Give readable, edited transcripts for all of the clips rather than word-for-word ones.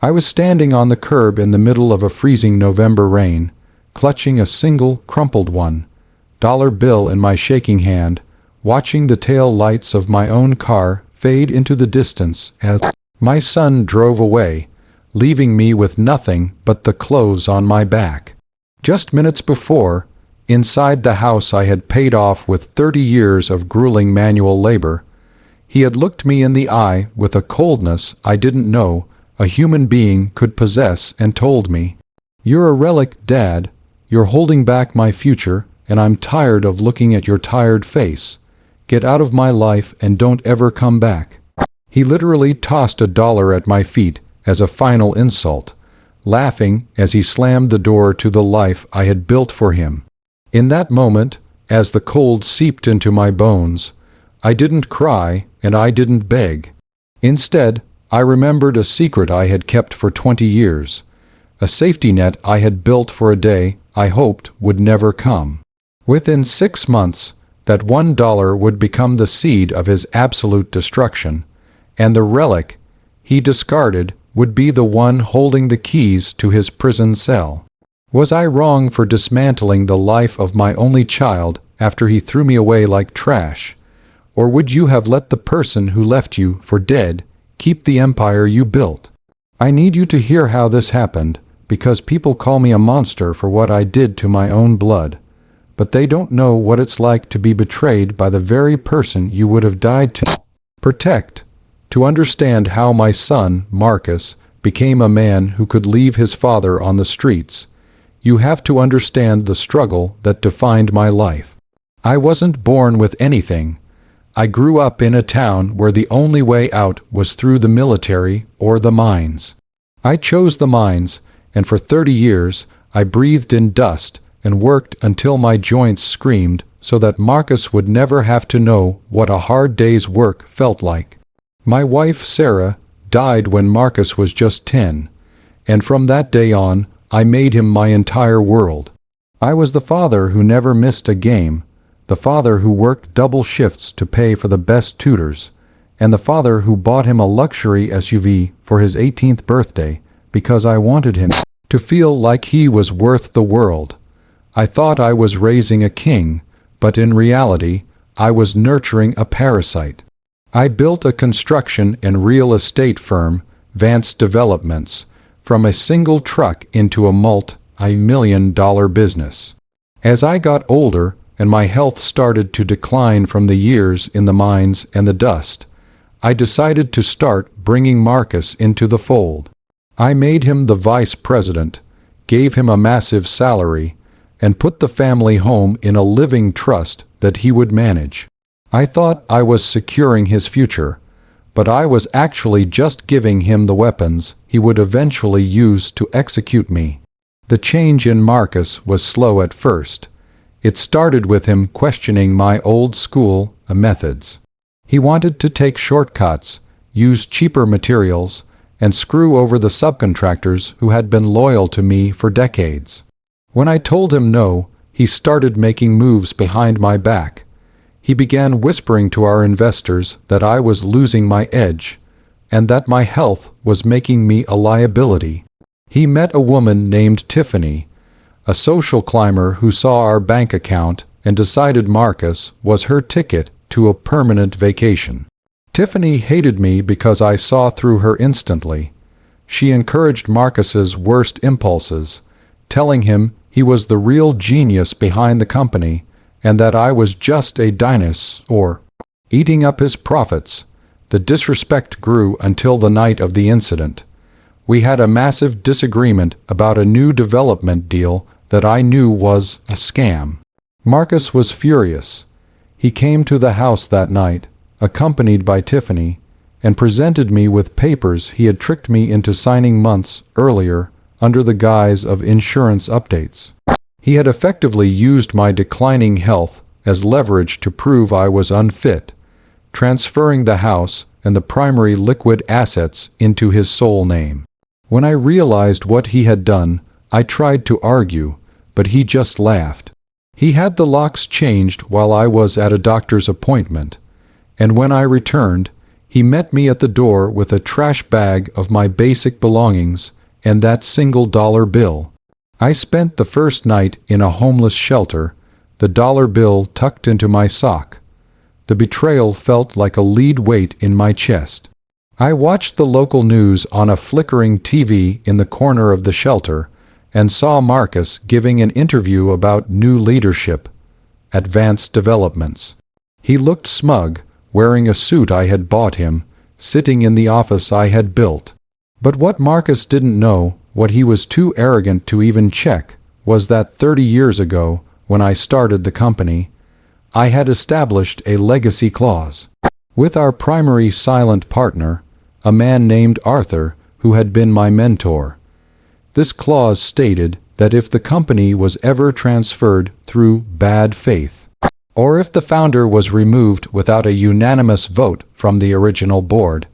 I was standing on the curb in the middle of a freezing November rain, clutching a single, crumpled $1 bill in my shaking hand, watching the tail lights of my own car fade into the distance as my son drove away, leaving me with nothing but the clothes on my back. Just minutes before, inside the house I had paid off with 30 years of grueling manual labor, he had looked me in the eye with a coldness I didn't know a human being could possess and told me, "You're a relic, Dad. You're holding back my future, and I'm tired of looking at your tired face. Get out of my life and don't ever come back." He literally tossed $1 at my feet as a final insult, laughing as he slammed the door to the life I had built for him. In that moment, as the cold seeped into my bones, I didn't cry and I didn't beg. Instead, I remembered a secret I had kept for 20 years, a safety net I had built for a day I hoped would never come. Within 6 months, that $1 would become the seed of his absolute destruction, and the relic he discarded would be the one holding the keys to his prison cell. Was I wrong for dismantling the life of my only child after he threw me away like trash? Or would you have let the person who left you for dead keep the empire you built? I need you to hear how this happened, because people call me a monster for what I did to my own blood. But they don't know what it's like to be betrayed by the very person you would have died to protect. To understand how my son, Marcus, became a man who could leave his father on the streets, you have to understand the struggle that defined my life. I wasn't born with anything. I grew up in a town where the only way out was through the military or the mines. I chose the mines, and for 30 years I breathed in dust and worked until my joints screamed so that Marcus would never have to know what a hard day's work felt like. My wife, Sarah, died when Marcus was just 10, and from that day on, I made him my entire world. I was the father who never missed a game, the father who worked double shifts to pay for the best tutors, and the father who bought him a luxury SUV for his 18th birthday because I wanted him to feel like he was worth the world. I thought I was raising a king, but in reality, I was nurturing a parasite. I built a construction and real estate firm, Vance Developments, from a single truck into a multi-million-dollar business. As I got older and my health started to decline from the years in the mines and the dust, I decided to start bringing Marcus into the fold. I made him the vice president, gave him a massive salary, and put the family home in a living trust that he would manage. I thought I was securing his future, but I was actually just giving him the weapons he would eventually use to execute me. The change in Marcus was slow at first. It started with him questioning my old school methods. He wanted to take shortcuts, use cheaper materials, and screw over the subcontractors who had been loyal to me for decades. When I told him no, he started making moves behind my back. He began whispering to our investors that I was losing my edge, and that my health was making me a liability. He met a woman named Tiffany, a social climber who saw our bank account and decided Marcus was her ticket to a permanent vacation. Tiffany hated me because I saw through her instantly. She encouraged Marcus's worst impulses, telling him he was the real genius behind the company and that I was just a dinosaur, eating up his profits. The disrespect grew until the night of the incident. We had a massive disagreement about a new development deal that I knew was a scam. Marcus was furious. He came to the house that night, accompanied by Tiffany, and presented me with papers he had tricked me into signing months earlier under the guise of insurance updates. He had effectively used my declining health as leverage to prove I was unfit, transferring the house and the primary liquid assets into his sole name. When I realized what he had done, I tried to argue, but he just laughed. He had the locks changed while I was at a doctor's appointment, and when I returned, He met me at the door with a trash bag of my basic belongings and that single-dollar bill. I spent the first night in a homeless shelter, the dollar bill tucked into my sock. The betrayal felt like a lead weight in my chest. I watched the local news on a flickering TV in the corner of the shelter and saw Marcus giving an interview about new leadership, advanced developments. He looked smug, wearing a suit I had bought him, sitting in the office I had built. But what Marcus didn't know, what he was too arrogant to even check, was that 30 years ago, when I started the company, I had established a legacy clause with our primary silent partner, a man named Arthur, who had been my mentor. This clause stated that if the company was ever transferred through bad faith, or if the founder was removed without a unanimous vote from the original board,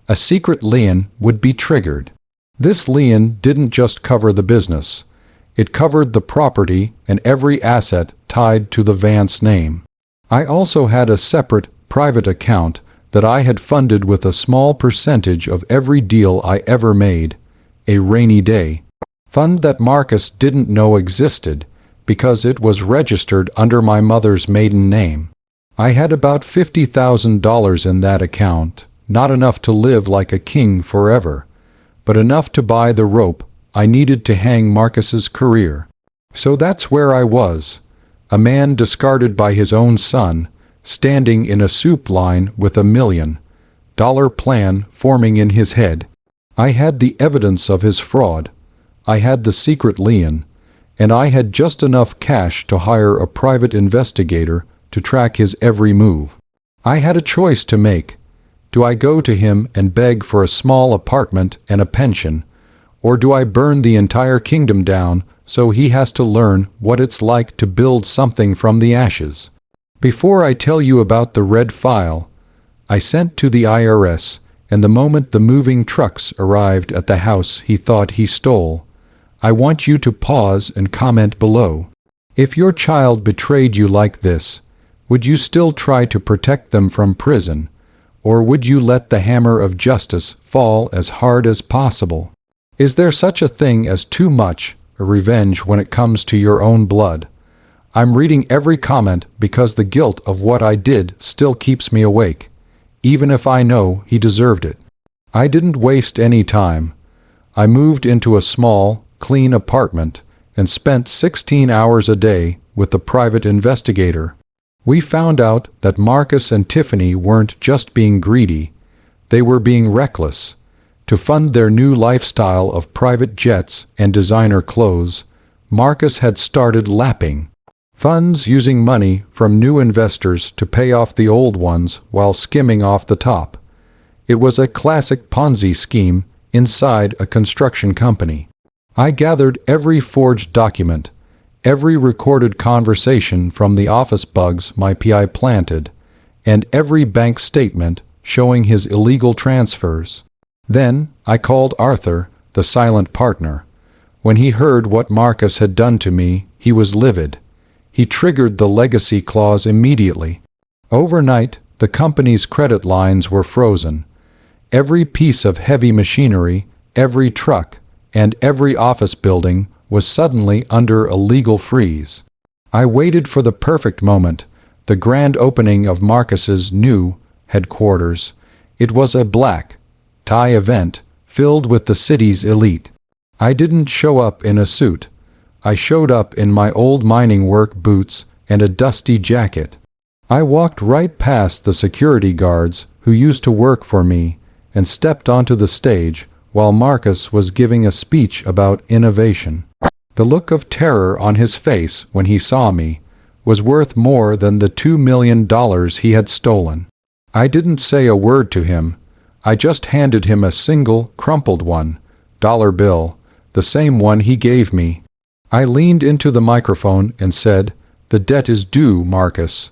a secret lien would be triggered. This lien didn't just cover the business. It covered the property and every asset tied to the Vance name. I also had a separate, private account that I had funded with a small percentage of every deal I ever made, a rainy day fund that Marcus didn't know existed because it was registered under my mother's maiden name. I had about $50,000 in that account, not enough to live like a king forever, but enough to buy the rope I needed to hang Marcus's career. So that's where I was, a man discarded by his own son, standing in a soup line with $1 million plan forming in his head. I had the evidence of his fraud, I had the secret lien, and I had just enough cash to hire a private investigator to track his every move. I had a choice to make. Do I go to him and beg for a small apartment and a pension, or do I burn the entire kingdom down so he has to learn what it's like to build something from the ashes? Before I tell you about the red file I sent to the IRS, and the moment the moving trucks arrived at the house he thought he stole, I want you to pause and comment below. If your child betrayed you like this, would you still try to protect them from prison, or would you let the hammer of justice fall as hard as possible? Is there such a thing as too much revenge when it comes to your own blood? I'm reading every comment because the guilt of what I did still keeps me awake, even if I know he deserved it. I didn't waste any time. I moved into a small, clean apartment and spent 16 hours a day with the private investigator. We found out that Marcus and Tiffany weren't just being greedy, they were being reckless. To fund their new lifestyle of private jets and designer clothes, Marcus had started lapping funds using money from new investors to pay off the old ones while skimming off the top. It was a classic Ponzi scheme inside a construction company. I gathered every forged document, every recorded conversation from the office bugs my PI planted, and every bank statement showing his illegal transfers. Then I called Arthur, the silent partner. When he heard what Marcus had done to me, he was livid. He triggered the legacy clause immediately. Overnight, the company's credit lines were frozen. Every piece of heavy machinery, every truck, and every office building was suddenly under a legal freeze. I waited for the perfect moment, the grand opening of Marcus's new headquarters. It was a black-tie event filled with the city's elite. I didn't show up in a suit. I showed up in my old mining work boots and a dusty jacket. I walked right past the security guards who used to work for me and stepped onto the stage while Marcus was giving a speech about innovation. The look of terror on his face when he saw me was worth more than the $2 million he had stolen. I didn't say a word to him. I just handed him a single, crumpled $1 bill, the same one he gave me. I leaned into the microphone and said, "The debt is due, Marcus."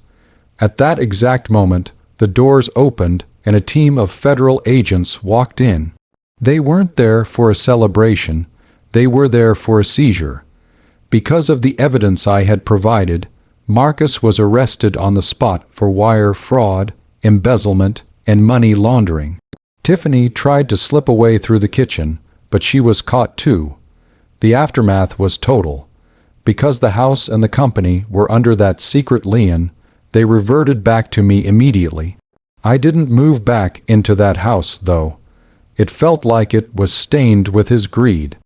At that exact moment, the doors opened and a team of federal agents walked in. They weren't there for a celebration, they were there for a seizure. Because of the evidence I had provided, Marcus was arrested on the spot for wire fraud, embezzlement, and money laundering. Tiffany tried to slip away through the kitchen, but she was caught too. The aftermath was total. Because the house and the company were under that secret lien, they reverted back to me immediately. I didn't move back into that house, though. It felt like it was stained with his greed.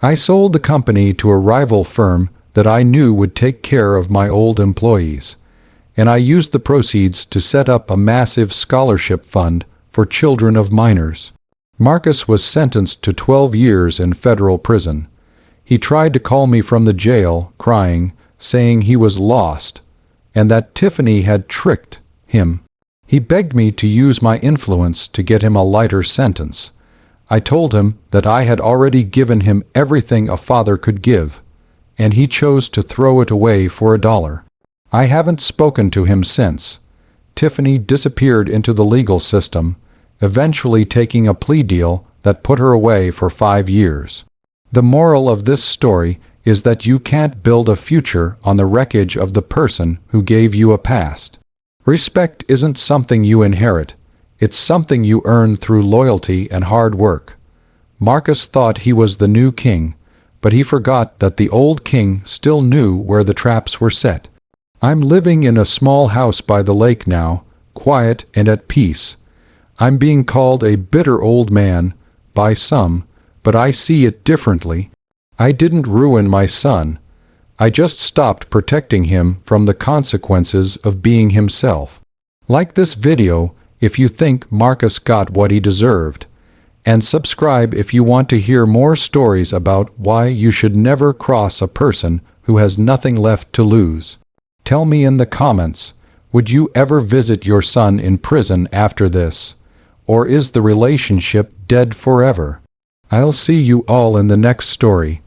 I sold the company to a rival firm that I knew would take care of my old employees, and I used the proceeds to set up a massive scholarship fund for children of minors. Marcus was sentenced to 12 years in federal prison. He tried to call me from the jail, crying, saying he was lost, and that Tiffany had tricked him. He begged me to use my influence to get him a lighter sentence. I told him that I had already given him everything a father could give, and he chose to throw it away for $1. I haven't spoken to him since. Tiffany disappeared into the legal system, eventually taking a plea deal that put her away for 5 years. The moral of this story is that you can't build a future on the wreckage of the person who gave you a past. Respect isn't something you inherit. It's something you earn through loyalty and hard work. Marcus thought he was the new king, but he forgot that the old king still knew where the traps were set. I'm living in a small house by the lake now, quiet and at peace. I'm being called a bitter old man by some, but I see it differently. I didn't ruin my son. I just stopped protecting him from the consequences of being himself. Like this video if you think Marcus got what he deserved, and subscribe if you want to hear more stories about why you should never cross a person who has nothing left to lose. Tell me in the comments, would you ever visit your son in prison after this? Or is the relationship dead forever? I'll see you all in the next story.